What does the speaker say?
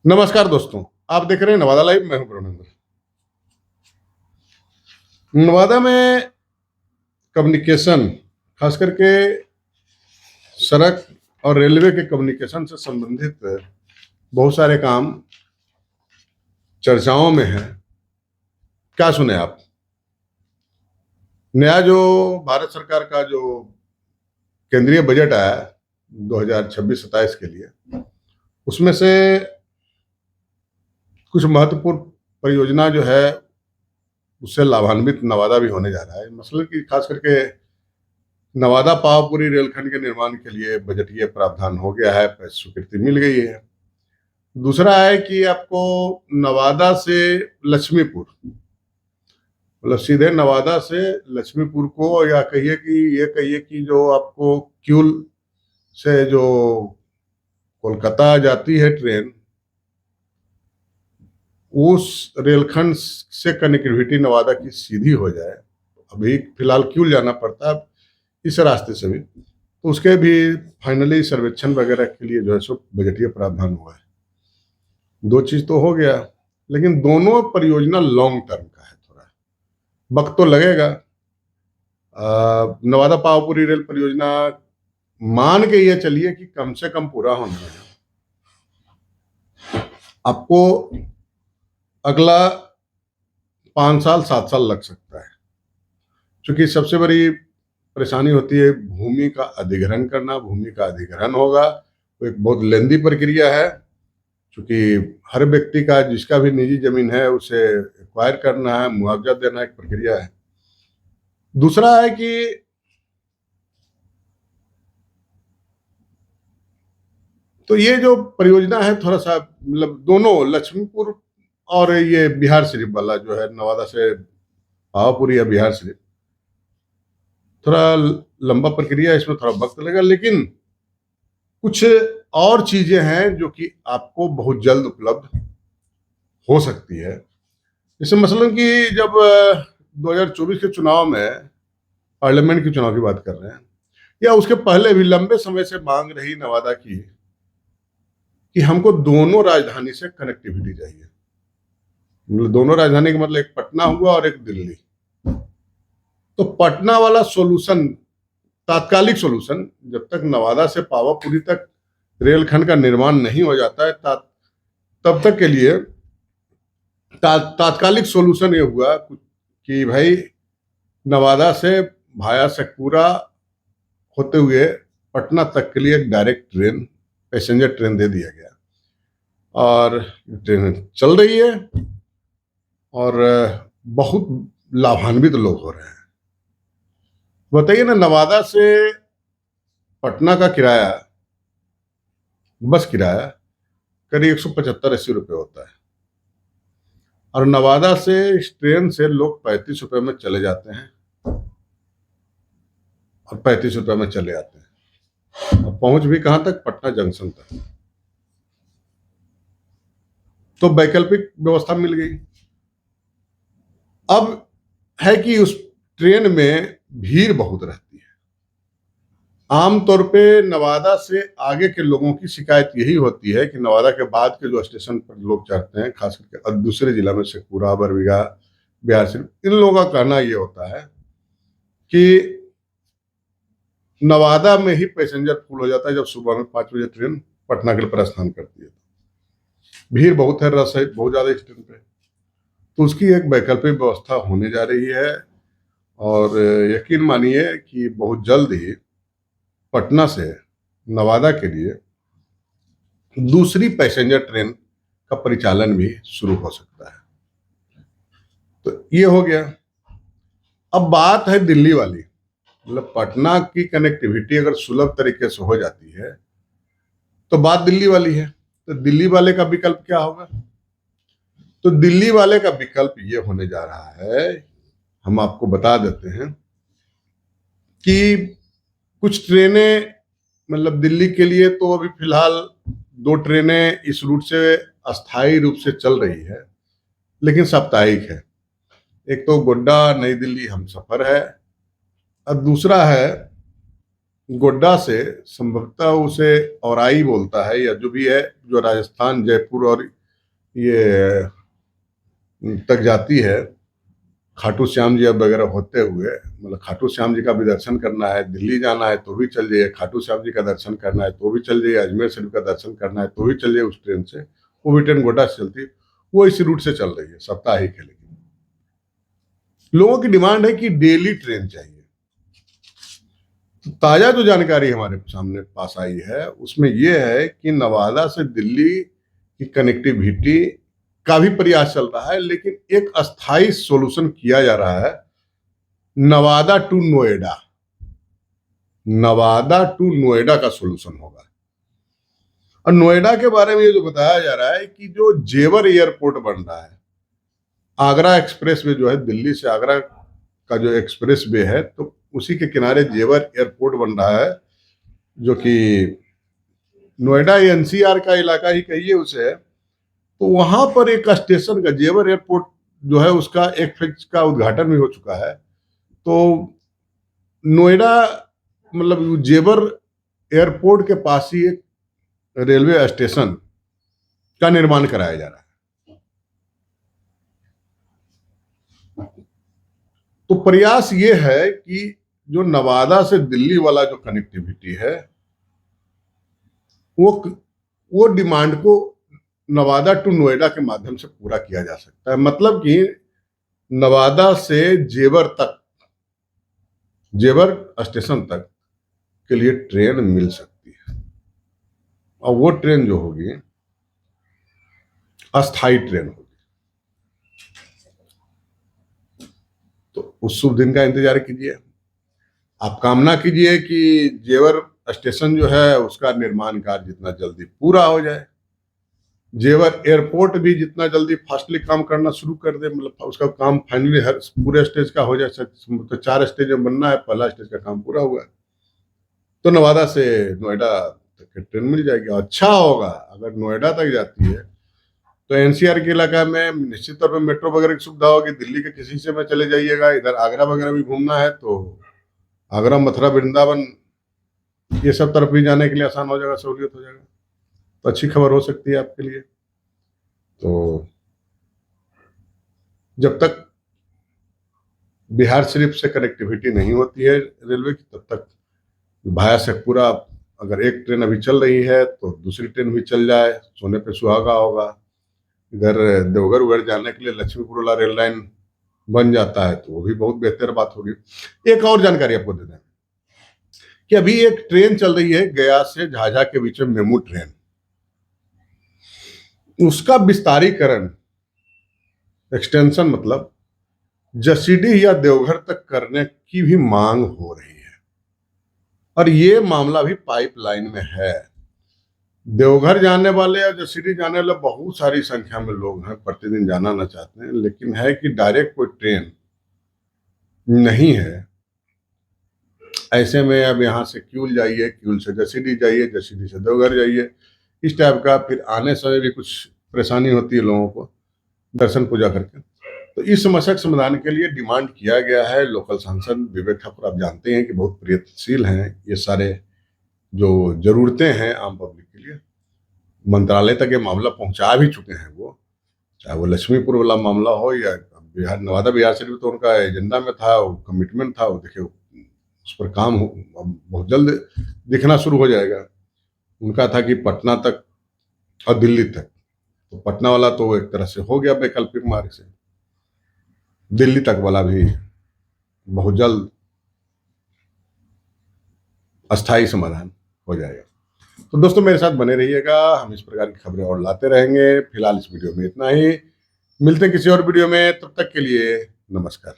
नमस्कार दोस्तों, आप देख रहे हैं नवादा लाइव। मैं हूं प्रणेंद्र। नवादा में कम्युनिकेशन, खास करके सड़क और रेलवे के कम्युनिकेशन से संबंधित बहुत सारे काम चर्चाओं में हैं। क्या सुने आप? नया जो भारत सरकार का जो केंद्रीय बजट आया 2026-27 के लिए, उसमें से कुछ महत्वपूर्ण परियोजना जो है उससे लाभान्वित नवादा भी होने जा रहा है। मसलन कि खास करके नवादा पावापुरी रेलखंड के निर्माण के लिए बजटीय प्रावधान हो गया है, स्वीकृति मिल गई है। दूसरा है कि आपको नवादा से लक्ष्मीपुर, मतलब सीधे नवादा से लक्ष्मीपुर को, या कहिए कि जो आपको क्यूल से जो कोलकाता जाती है ट्रेन, उस रेलखंड से कनेक्टिविटी नवादा की सीधी हो जाए। अभी फिलहाल क्यूल जाना पड़ता है, इस रास्ते से भी, तो उसके भी फाइनली सर्वेक्षण वगैरह के लिए जो है सो बजटीय प्रावधान हुआ है। दो चीज तो हो गया, लेकिन दोनों परियोजना लॉन्ग टर्म का है, थोड़ा वक्त तो लगेगा। नवादा पावापुरी रेल परियोजना मान के ये चलिए कि कम से कम पूरा होने में आपको अगला 5 साल 7 साल लग सकता है, क्योंकि सबसे बड़ी परेशानी होती है भूमि का अधिग्रहण करना। भूमि का अधिग्रहण होगा तो एक बहुत लेंदी प्रक्रिया है, क्योंकि हर व्यक्ति का, जिसका भी निजी जमीन है, उसे एक्वायर करना है, मुआवजा देना एक प्रक्रिया है। दूसरा है कि तो ये जो परियोजना है थोड़ा सा, मतलब दोनों लक्ष्मीपुर और ये बिहार शरीफ वाला जो है नवादा से पावापुरी या बिहार शरीफ, थोड़ा लंबा प्रक्रिया, इसमें थोड़ा वक्त लगेगा। लेकिन कुछ और चीजें हैं जो कि आपको बहुत जल्द उपलब्ध हो सकती है। जैसे मसलन कि जब 2024 के चुनाव में, पार्लियामेंट के चुनाव की बात कर रहे हैं, या उसके पहले भी लंबे समय से मांग रही नवादा की कि हमको दोनों राजधानी से कनेक्टिविटी चाहिए। मतलब दोनों राजधानी का मतलब एक पटना हुआ और एक दिल्ली। तो पटना वाला सोल्यूशन, तात्कालिक सोल्यूशन, जब तक नवादा से पावापुरी तक रेलखंड का निर्माण नहीं हो जाता है, तब तक के लिए तात्कालिक सोल्यूशन ये हुआ कि भाई नवादा से भाया शेखपुरा होते हुए पटना तक के लिए एक डायरेक्ट ट्रेन, पैसेंजर ट्रेन दे दिया गया, और ट्रेन चल रही है और बहुत लाभान्वित लोग हो रहे हैं। बताइए ना, नवादा से पटना का किराया, बस किराया करीब 175-80 रुपये होता है, और नवादा से इस ट्रेन से लोग 35 रुपये में चले जाते हैं और 35 रुपये में चले आते हैं, और पहुंच भी कहां तक? पटना जंक्शन तक। तो वैकल्पिक व्यवस्था मिल गई। अब है कि उस ट्रेन में भीड़ बहुत रहती है। आमतौर पे नवादा से आगे के लोगों की शिकायत यही होती है कि नवादा के बाद के जो स्टेशन पर लोग चढ़ते हैं, खास करके दूसरे जिला में शेखपुरा, बरबीघा, बिहार शरीफ, इन लोगों का कहना ये होता है कि नवादा में ही पैसेंजर फुल हो जाता है जब सुबह में 5 बजे ट्रेन पटना के लिए प्रस्थान करती है। भीड़ बहुत है, रस है बहुत ज्यादा स्टेशन पे। तो उसकी एक वैकल्पिक व्यवस्था होने जा रही है, और यकीन मानिए कि बहुत जल्द ही पटना से नवादा के लिए दूसरी पैसेंजर ट्रेन का परिचालन भी शुरू हो सकता है। तो ये हो गया। अब बात है दिल्ली वाली, मतलब पटना की कनेक्टिविटी अगर सुलभ तरीके से हो जाती है तो बात दिल्ली वाली है। तो दिल्ली वाले का विकल्प क्या होगा? तो दिल्ली वाले का विकल्प ये होने जा रहा है, हम आपको बता देते हैं कि कुछ ट्रेनें, मतलब दिल्ली के लिए तो अभी फिलहाल 2 ट्रेनें इस रूट से अस्थायी रूप से चल रही है, लेकिन साप्ताहिक है। एक तो गोड्डा नई दिल्ली हमसफर है, और दूसरा है गोड्डा से संभवतः उसे औराई बोलता है या जो भी है, जो राजस्थान जयपुर और ये तक जाती है, खाटू श्याम जी वगैरह होते हुए, मतलब खाटू श्याम जी का भी दर्शन करना है, दिल्ली जाना है तो भी चल जाइए, खाटू श्याम जी का दर्शन करना है तो भी चल जाइए, अजमेर शरीफ का दर्शन करना है तो भी चल जाइए उस ट्रेन से। वो भी ट्रेन गोड्डा से चलती है, वो इस रूट से चल रही है, साप्ताहिक है। लेकिन लोगों की डिमांड है कि डेली ट्रेन चाहिए। ताजा जो जानकारी हमारे सामने पास आई है उसमें यह है कि नवादा से दिल्ली की कनेक्टिविटी का भी प्रयास चल रहा है, लेकिन एक अस्थाई सॉल्यूशन किया जा रहा है, नवादा टू नोएडा। नवादा टू नोएडा का सॉल्यूशन होगा। और नोएडा के बारे में ये जो बताया जा रहा है कि जो जेवर एयरपोर्ट बन रहा है, आगरा एक्सप्रेस वे जो है, दिल्ली से आगरा का जो एक्सप्रेस वे है, तो उसी के किनारे जेवर एयरपोर्ट बन रहा है, जो कि नोएडा एनसीआर का इलाका ही कहिए उसे। तो वहां पर एक स्टेशन का, जेवर एयरपोर्ट जो है, उसका एक फेज का उद्घाटन भी हो चुका है। तो नोएडा, मतलब जेवर एयरपोर्ट के पास ही एक रेलवे स्टेशन का निर्माण कराया जा रहा है। तो प्रयास ये है कि जो नवादा से दिल्ली वाला जो कनेक्टिविटी है, वो डिमांड को नवादा टू नोएडा के माध्यम से पूरा किया जा सकता है। मतलब कि नवादा से जेवर तक, जेवर स्टेशन तक के लिए ट्रेन मिल सकती है, और वो ट्रेन जो होगी अस्थाई ट्रेन होगी। तो उस शुभ दिन का इंतजार कीजिए। आप कामना कीजिए कि जेवर स्टेशन जो है उसका निर्माण कार्य जितना जल्दी पूरा हो जाए, जेवर एयरपोर्ट भी जितना जल्दी फास्टली काम करना शुरू कर दे, मतलब उसका काम फाइनली हर पूरे स्टेज का हो जाए। तो 4 स्टेज में बनना है, पहला स्टेज का काम पूरा हुआ है, तो नवादा से नोएडा तक ट्रेन मिल जाएगी। अच्छा होगा अगर नोएडा तक जाती है तो एनसीआर के इलाका में निश्चित तौर पर मेट्रो वगैरह की सुविधा होगी। दिल्ली के किसी से में चले जाइएगा, इधर आगरा वगैरह भी घूमना है तो आगरा, मथुरा, वृंदावन, ये सब तरफ भी जाने के लिए आसान हो जाएगा, सहूलियत हो जाएगा। तो अच्छी खबर हो सकती है आपके लिए। तो जब तक बिहार शरीफ से कनेक्टिविटी नहीं होती है रेलवे की, तब तक भाया शेखपुरा, अगर एक ट्रेन अभी चल रही है तो दूसरी ट्रेन भी चल जाए, सोने पे सुहागा होगा। इधर देवघर उधर जाने के लिए लक्ष्मीपुर वाला रेल लाइन बन जाता है तो वो भी बहुत बेहतर बात होगी। एक और जानकारी आपको दे दें कि अभी एक ट्रेन चल रही है गया से झाझा के बीच में, मेमू ट्रेन। उसका विस्तारीकरण, एक्सटेंशन, मतलब जसीडीह या देवघर तक करने की भी मांग हो रही है, और ये मामला भी पाइपलाइन में है। देवघर जाने वाले और जसीडीह जाने वाले बहुत सारी संख्या में लोग हैं, प्रतिदिन जाना ना चाहते हैं, लेकिन है कि डायरेक्ट कोई ट्रेन नहीं है। ऐसे में अब यहाँ से क्यूल जाइए, क्यूल से जसीडीह जाइए, जसीडीह से देवघर जाइए, इस टाइप का। फिर आने समय भी कुछ परेशानी होती है लोगों को दर्शन पूजा करके। तो इस समस्या के समाधान के लिए डिमांड किया गया है। लोकल सांसद विवेक ठाकुर, आप जानते हैं कि बहुत प्रयत्नशील हैं, ये सारे जो जरूरतें हैं आम पब्लिक के लिए मंत्रालय तक ये मामला पहुंचा भी चुके हैं। वो चाहे वो लक्ष्मीपुर वाला मामला हो या बिहार, नवादा बिहार से भी तो उनका एजेंडा में था, वो कमिटमेंट था। वो देखिए उस पर काम बहुत जल्द दिखना शुरू हो जाएगा। उनका था कि पटना तक और दिल्ली तक, तो पटना वाला तो एक तरह से हो गया वैकल्पिक मार्ग से, दिल्ली तक वाला भी बहुत जल्द अस्थायी समाधान हो जाएगा। तो दोस्तों मेरे साथ बने रहिएगा, हम इस प्रकार की खबरें और लाते रहेंगे। फिलहाल इस वीडियो में इतना ही, मिलते हैं किसी और वीडियो में, तब तक के लिए नमस्कार।